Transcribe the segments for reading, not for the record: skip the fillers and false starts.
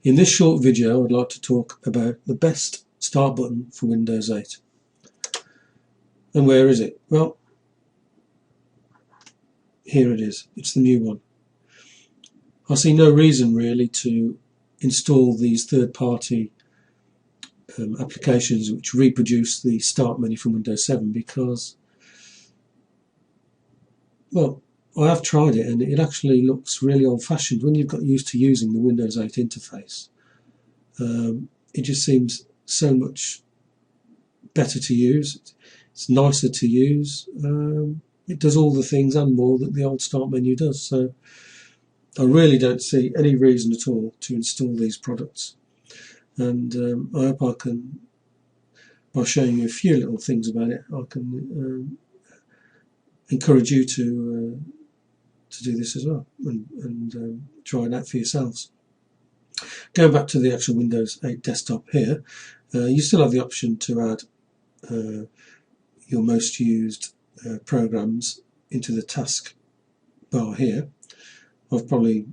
In this short video, I'd like to talk about the best start button for Windows 8. And where is it? Well, here it is. It's the new one. I see no reason really to install these third-party applications which reproduce the start menu from Windows 7 because, well, I have tried it and it actually looks really old-fashioned. When you've got used to using the Windows 8 interface, it just seems so much better to use. It's nicer to use. It does all the things and more that the old start menu does. So I really don't see any reason at all to install these products. And I hope I can, by showing you a few little things about it, I can encourage you to do this as well and try it out for yourselves. Going back to the actual Windows 8 desktop here, you still have the option to add your most used programs into the task bar here. I've probably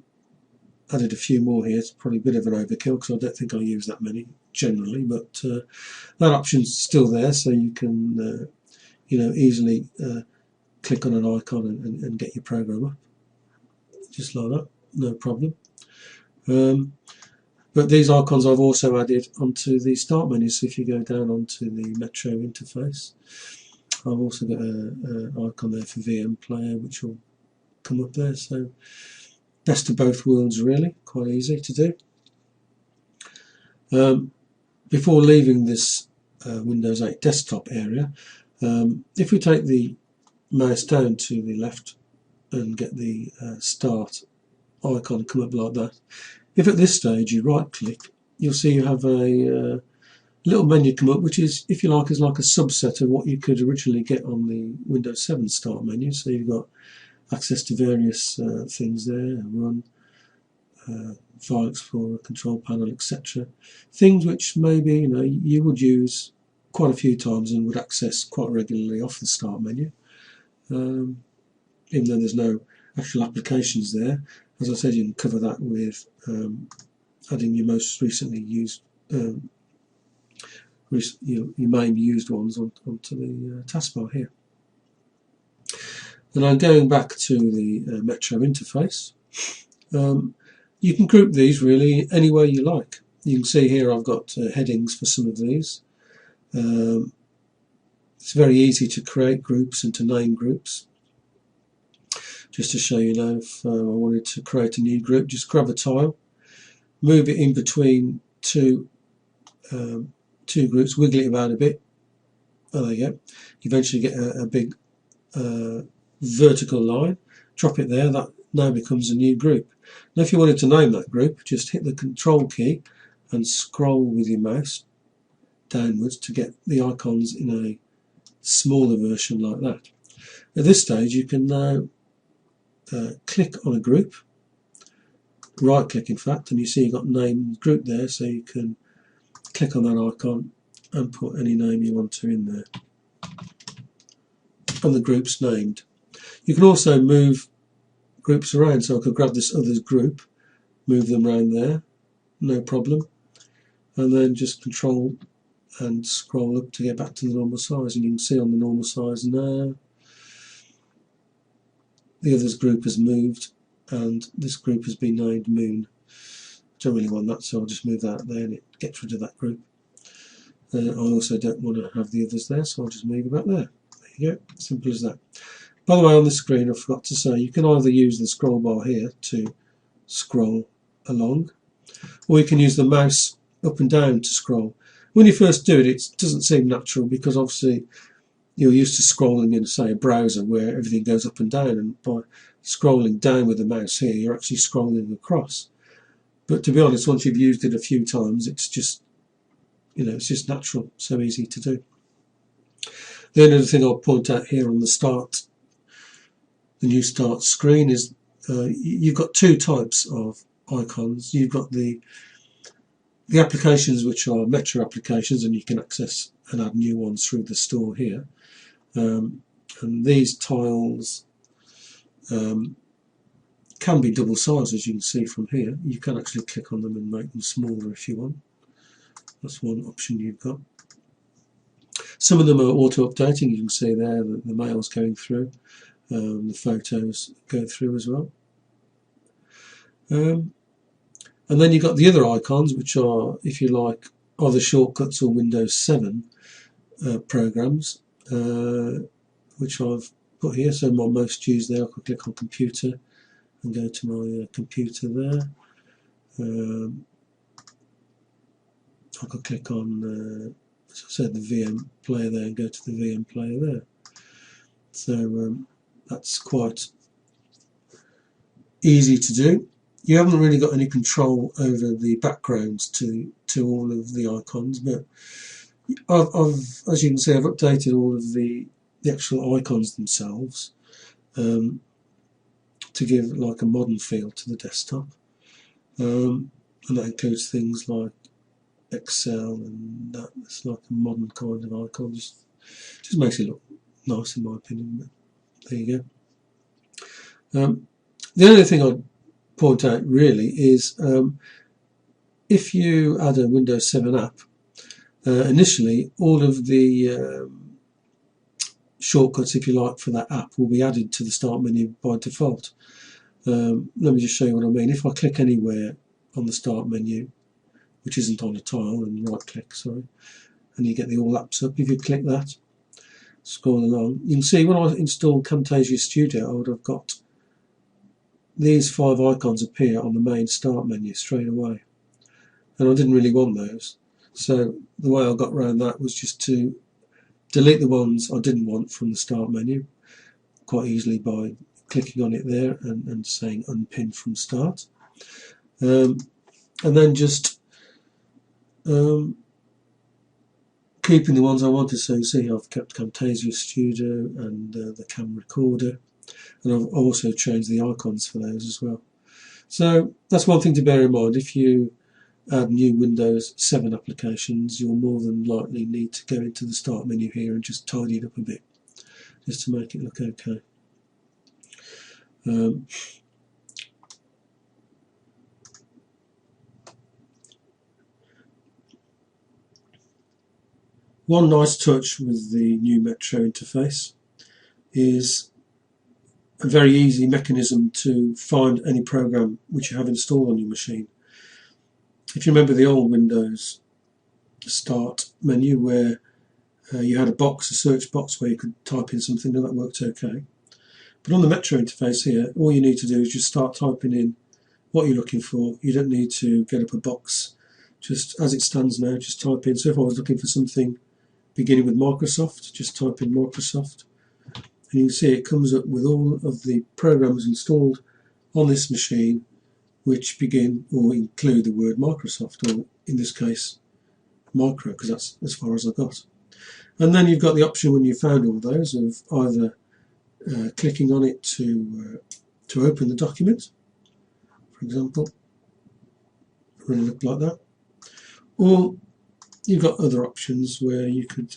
added a few more here. It's probably a bit of an overkill because I don't think I use that many generally, but that option's still there, so you can easily click on an icon and get your program up just like that, no problem. But these icons I've also added onto the start menu, so if you go down onto the Metro interface, I've also got an icon there for VM Player which will come up there, so best of both worlds really, quite easy to do. Before leaving this Windows 8 desktop area, if we take the mouse down to the left and get the start icon come up like that, if at this stage you right click, you'll see you have a little menu come up which is, if you like, is like a subset of what you could originally get on the Windows 7 start menu. So you've got access to various things there, run, file explorer, control panel, etc. Things which maybe you would use quite a few times and would access quite regularly off the start menu, even though there's no actual applications there. As I said, you can cover that with adding your most recently used, your main used ones onto the taskbar here. And I'm going back to the Metro interface. You can group these really any way you like. You can see here I've got headings for some of these. It's very easy to create groups and to name groups. Just to show you now, if I wanted to create a new group, just grab a tile, move it in between two groups, wiggle it about a bit. Oh, there you go. You eventually get a big vertical line, drop it there, that now becomes a new group. Now if you wanted to name that group, just hit the control key and scroll with your mouse downwards to get the icons in a smaller version like that. At this stage you can now click on a group, right click in fact, and you see you've got name group there, so you can click on that icon and put any name you want to in there, and the group's named. You can also move groups around, so I could grab this other group, move them around there, no problem, and then just control and scroll up to get back to the normal size, and you can see on the normal size now the others group has moved and this group has been named Moon. Don't really want that, so I'll just move that there and it gets rid of that group. I also don't want to have the others there, so I'll just move it back there. There you go, simple as that. By the way, on the screen I forgot to say, you can either use the scroll bar here to scroll along, or you can use the mouse up and down to scroll. When you first do it, it doesn't seem natural because obviously you're used to scrolling in, say, a browser where everything goes up and down, and by scrolling down with the mouse here, you're actually scrolling across. But to be honest, once you've used it a few times, it's just, it's just natural, so easy to do. The only other thing I'll point out here on the new start screen is you've got two types of icons. You've got the applications which are Metro applications, and you can access and add new ones through the store here. And these tiles can be double sized, as you can see from here. You can actually click on them and make them smaller if you want. That's one option you've got. Some of them are auto-updating. You can see there that the mail's going through. The photos go through as well. And then you've got the other icons, which are, if you like, either shortcuts or Windows 7 programs, which I've put here. So my most used there, I could click on computer and go to my computer there. I could click on, as I said, the VM player there and go to the VM player there. So that's quite easy to do. You haven't really got any control over the backgrounds to all of the icons, but I've, as you can see, I've updated all of the actual icons themselves to give like a modern feel to the desktop, and that includes things like Excel and that. It's like a modern kind of icon. Just makes it look nice, in my opinion. But there you go. The only thing I'd point out really is if you add a Windows 7 app, initially all of the shortcuts, if you like, for that app will be added to the start menu by default. Let me just show you what I mean. If I click anywhere on the start menu, which isn't on a tile, and right click, sorry, and you get the all apps up. If you click that, scroll along, you can see when I installed Camtasia Studio, I would have got these 5 icons appear on the main start menu straight away, and I didn't really want those. So the way I got around that was just to delete the ones I didn't want from the start menu quite easily by clicking on it there and saying unpin from start, and then just keeping the ones I wanted. So you see I've kept Camtasia Studio and the Cam Recorder, and I've also changed the icons for those as well. So that's one thing to bear in mind. If you add new Windows 7 applications, you'll more than likely need to go into the start menu here and just tidy it up a bit, just to make it look okay. One nice touch with the new Metro interface is a very easy mechanism to find any program which you have installed on your machine. If you remember the old Windows start menu where you had a box, a search box where you could type in something, and that worked okay. But on the Metro interface here, all you need to do is just start typing in what you're looking for. You don't need to get up a box. Just as it stands now, just type in. So if I was looking for something beginning with Microsoft, just type in Microsoft, and you can see it comes up with all of the programs installed on this machine which begin or include the word Microsoft, or in this case Micro, because that's as far as I got. And then you've got the option, when you've found all those, of either clicking on it to open the document, for example, running up like that, or you've got other options where you could,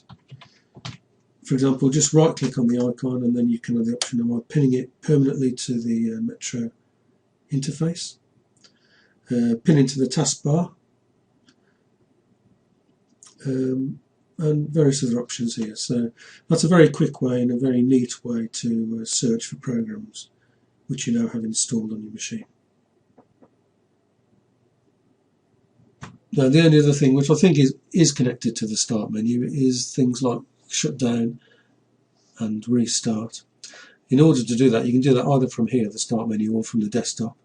for example, just right click on the icon, and then you can have the option of pinning it permanently to the Metro interface, pin into the taskbar, and various other options here. So that's a very quick way and a very neat way to search for programs which you now have installed on your machine. Now the only other thing which I think is connected to the start menu is things like shut down and restart. In order to do that, you can do that either from here, the start menu, or from the desktop.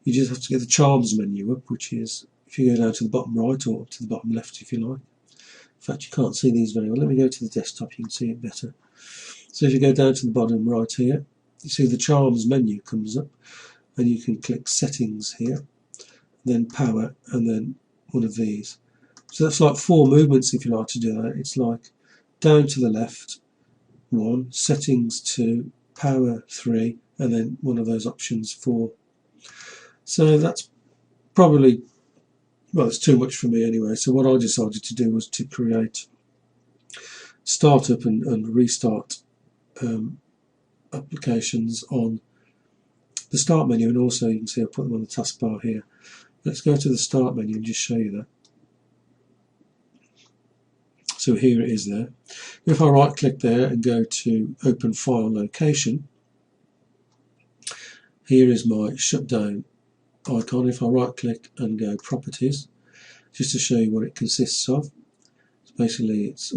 You just have to get the Charms menu up, which is, if you go down to the bottom right or to the bottom left if you like. In fact, you can't see these very well. Let me go to the desktop, you can see it better. So if you go down to the bottom right here, you see the Charms menu comes up, and you can click Settings here, then Power, and then one of these. So that's like 4 movements if you like to do that. It's like down to the left 1, Settings 2, Power 3, and then one of those options 4. So that's probably, well, it's too much for me anyway. So what I decided to do was to create startup and restart applications on the start menu, and also you can see I put them on the taskbar here. Let's go to the start menu and just show you that. So here it is there. If I right click there and go to open file location, here is my shutdown icon. If I right click and go properties, just to show you what it consists of. So basically it's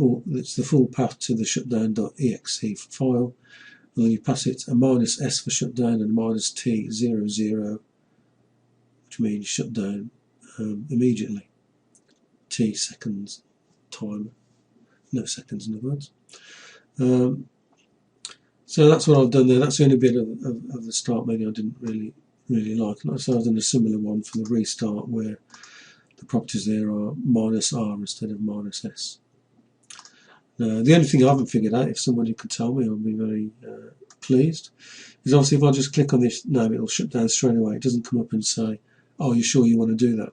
the full path to the shutdown.exe file, and then you pass it a -S for shutdown and -T00, which means shutdown immediately. T seconds time. No seconds, in other words. So that's what I've done there. That's the only bit of the start menu I didn't really like. So I've done a similar one for the restart, where the properties there are -R instead of -S. The only thing I haven't figured out, if somebody could tell me, I'll be very pleased, is obviously if I just click on this now, it'll shut down straight away. It doesn't come up and say, "Oh, you're sure you want to do that?"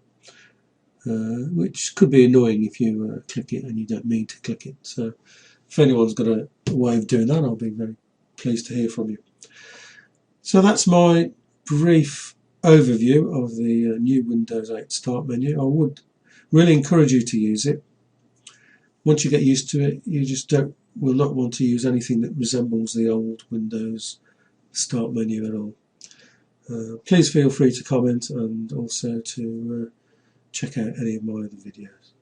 Which could be annoying if you click it and you don't mean to click it. So if anyone's got a way of doing that, I'll be very pleased to hear from you. So that's my brief overview of the new Windows 8 start menu. I would really encourage you to use it. Once you get used to it, you just will not want to use anything that resembles the old Windows start menu at all. Please feel free to comment, and also to check out any of my other videos.